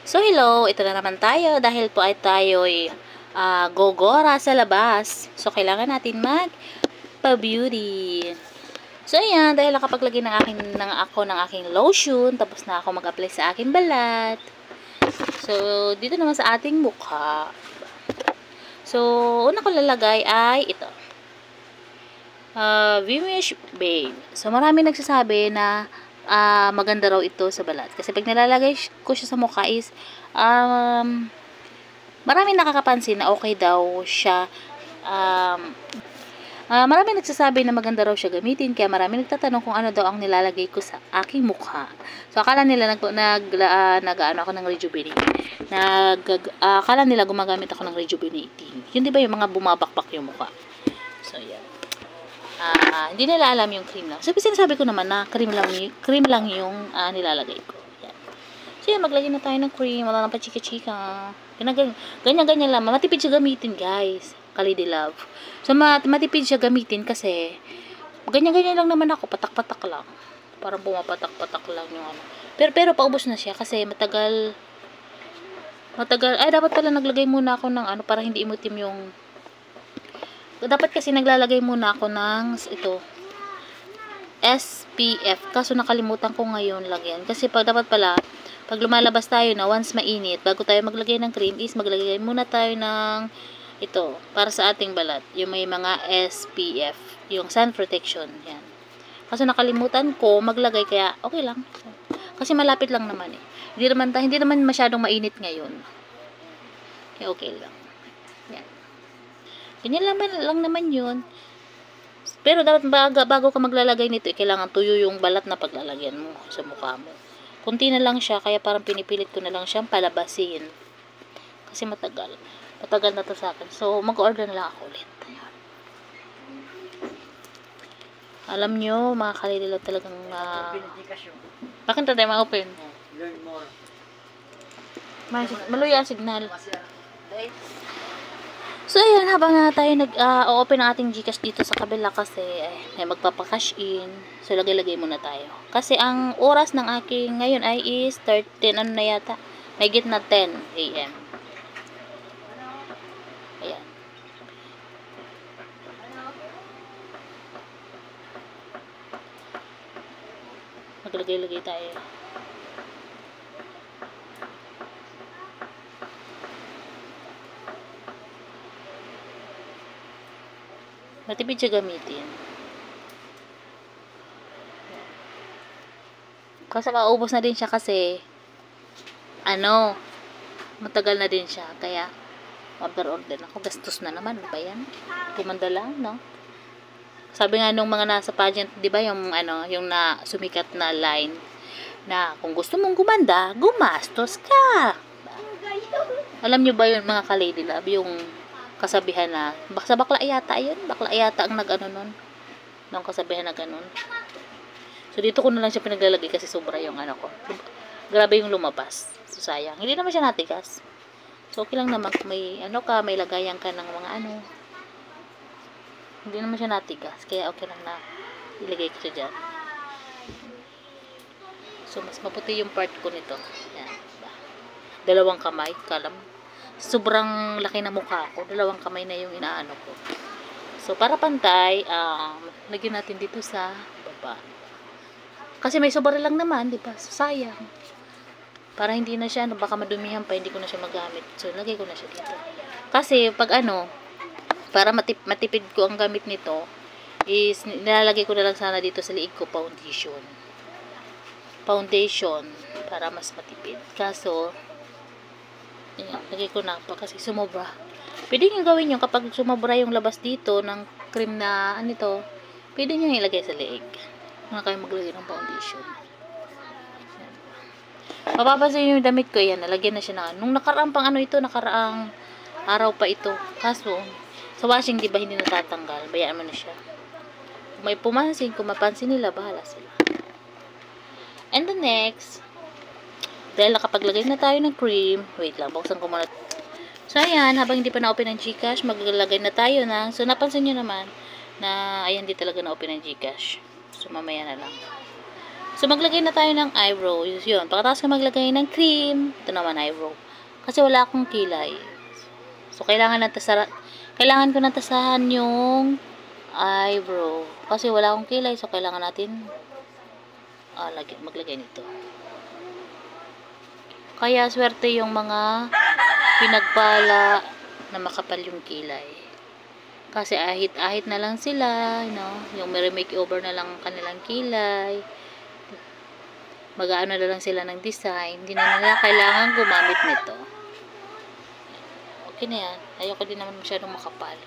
So hello, ito na naman tayo dahil po ay tayo'y gogora sa labas. So kailangan natin mag-beauty. So ayan, dahil nakapaglagay ng aking lotion, tapos na ako mag-apply sa aking balat. So dito naman sa ating mukha. So una ko lalagay ay ito. Vimish Babe. So marami nagsasabi na maganda raw ito sa balat. Kasi pag nilalagay ko siya sa mukha is marami nakakapansin na okay daw siya. Marami nagsasabi na maganda raw siya gamitin. Kaya marami nagtatanong kung ano daw ang nilalagay ko sa aking mukha. So akala nila nag-ano ako ng rejuvenate. Akala nila gumagamit ako ng rejuvenating. Yun di ba yung mga bumabakbak yung mukha. So yan. Hindi nila alam yung cream lang. So, sinasabi ko naman na cream lang yung nilalagay ko. Yan. So, yan, maglagay na tayo ng cream. Wala nang pa-chika-chika. Ganyan-ganyan lang. Matipid siya gamitin, guys. Kalidi Love. So, matipid siya gamitin kasi ganyan-ganyan lang naman ako. Patak-patak lang. Parang pumapatak-patak lang yung ano. Pero paubos na siya kasi matagal. Ay, dapat pala naglagay muna ako ng ano para hindi imutim yung. Dapat kasi naglalagay muna ako ng ito SPF. Kaso nakalimutan ko ngayon lagyan. Kasi dapat pala, pag lumalabas tayo na once mainit, bago tayo maglagay ng cream is maglagay muna tayo ng ito, para sa ating balat. Yung may mga SPF. Yung sun protection. Yan. Kaso nakalimutan ko maglagay kaya okay lang. Kasi malapit lang naman eh. Hindi naman masyadong mainit ngayon. Kaya okay lang. Yan. Ganyan lang naman yun. Pero dapat bago ka maglalagay nito, kailangan tuyo yung balat na paglalagyan mo sa mukha mo. Kunti na lang siya, kaya parang pinipilit ko na lang siyang palabasin. Kasi matagal. Matagal na to sa akin. So, mag-order na lang ako ulit. Ayan. Alam nyo, mga kalilila talagang bakit tayo ma-open? Learn more. Maluya ang signal. So, ayan, habang na tayo nag-open ang ating Gcash dito sa kabila kasi ay magpapakash in. So, lagay-lagay muna tayo. Kasi ang oras ng aking ngayon ay is 13, ano na yata? May git na 10 AM. Ayan. Maglagay-lagay tayo. Matipid siya gamitin. Kasi maubos na din siya kasi matagal na din siya. Kaya order ako. Gastos na naman. Ano ba yan? Gumanda lang, no? Sabi nga nung mga nasa pageant, di ba yung sumikat na line na kung gusto mong gumanda, gumastos ka. Alam nyo ba yun mga ka-lady love? Yung kasabihan na, sa bakla yata yun. Bakla yata ang nag-ano nun. Nung kasabihan na ganun. So, dito ko na lang siya pinaglalagay kasi sobra yung ano ko. Grabe yung lumabas. So, sayang. Hindi naman siya natigas. So, okay lang naman kung may may lagayan ka ng mga Hindi naman siya natigas. Kaya okay lang na ilagay ko siya dyan. So, mas maputi yung part ko nito. Yan. Dalawang kamay. Kalam. Sobrang laki na mukha ko. Dalawang kamay na yung inaano ko. So, para pantay, lagyan natin dito sa baba. Kasi may sobra lang naman, di ba? So, sayang. Para hindi na siya, baka madumihan pa, hindi ko na siya magamit. So, lagay ko na siya dito. Kasi, pag para matipid ko ang gamit nito, is, nilalagay ko na lang sana dito sa liig ko, foundation. Para mas matipid. Kaso, ayan, lagay ko na pa kasi sumobra. Pwede nyo gawin yun kapag sumobra yung labas dito ng cream na pwede nyo ilagay sa leeg. Huwag na kayo maglagay ng foundation. Ayan. Mapapansin yung damit ko, yan, nalagyan na siya na. Nung nakaraang nakaraang araw pa ito. Kaso, sa washing, di ba, hindi natatanggal. Bayaan mo na siya. Kung mapansin nila, bahala sila. And the next, dahil nakapaglagay na tayo ng cream, wait lang, buksan ko muna. So, ayan, habang hindi pa na-open ang Gcash, maglalagay na tayo ng, so, napansin nyo naman, na, ayan, di talaga na-open ang Gcash. So, mamaya na lang. So, maglagay na tayo ng eyebrow. Yun. Pagkatapos ko maglagay ng cream, ito naman eyebrow. Kasi wala akong kilay. So, kailangan ko natasahan yung eyebrow. Kasi wala akong kilay. So, kailangan natin maglagay nito. Kaya, swerte yung mga pinagpala na makapal yung kilay. Kasi ahit-ahit na lang sila, yung may makeover na lang kanilang kilay. Mag-aano na lang sila ng design. Hindi na nila kailangan gumamit nito. Okay na yan. Ayoko din naman masyadong makapal.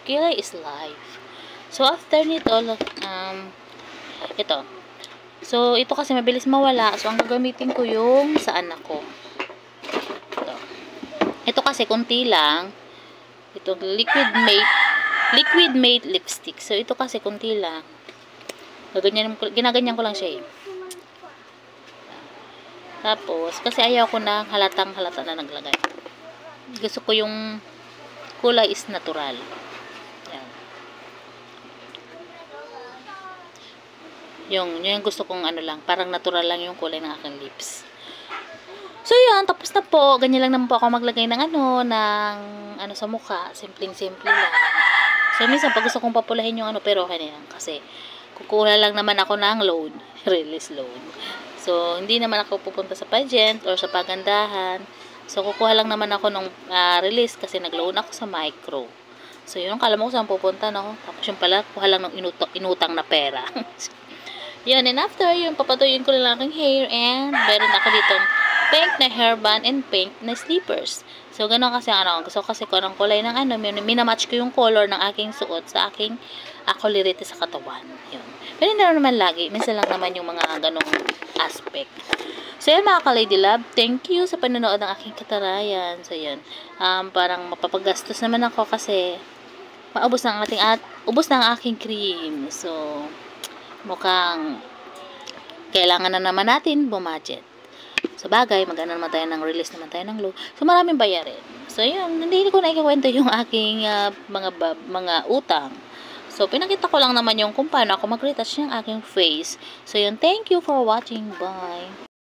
Kilay is life. So, after nito, ito. So, ito kasi mabilis mawala. So, ang gagamitin ko yung sa anak ko. Ito kasi kunti lang. Ito, Liquid Matte lipstick. So, ito kasi kunti lang. Ginaganyan ko lang siya eh. Tapos, kasi ayaw ko na halata na naglagay. Gusto ko yung kulay is natural. Yan. Yung gusto kong lang, parang natural lang yung kulay ng aking lips. So, yun, tapos na po. Ganyan lang naman po ako maglagay ng sa mukha. Simpleng-simple lang. So, minsan, pag gusto kong papulahin yung pero okay na yan. Kasi, kukuha lang naman ako ng load. Release load. So, hindi naman ako pupunta sa pageant or sa pagandahan. So, kukuha lang naman ako ng release kasi nag-loan ako sa micro. So, yun, kala mo ko saan pupunta, no? Tapos yung pala, kuha lang ng inutang na pera. Yun, and after, yun, papatuyin ko lang aking hair and meron ako ditong pink na hairband and pink na slippers. So, ganun kasi gusto kasi ko ng kulay ng minamatch ko yung color ng aking suot sa aking kulirete sa katawan. Yun. Pero hindi naman lagi. Minsan lang naman yung mga ganong aspect. So, yan mga ka-lady love. Thank you sa panonood ng aking katarayan. So, yan. Parang mapapagastos naman ako kasi ubos na ang aking cream. So, mukhang kailangan na naman natin bumadget. So, bagay, magana naman tayo ng release naman tayo ng low. So, maraming bayarin. So, yun, hindi ko na ikakwento yung aking mga utang. So, pinakita ko lang naman yung kung paano ako mag-retouch ng aking face. So, yun, thank you for watching. Bye!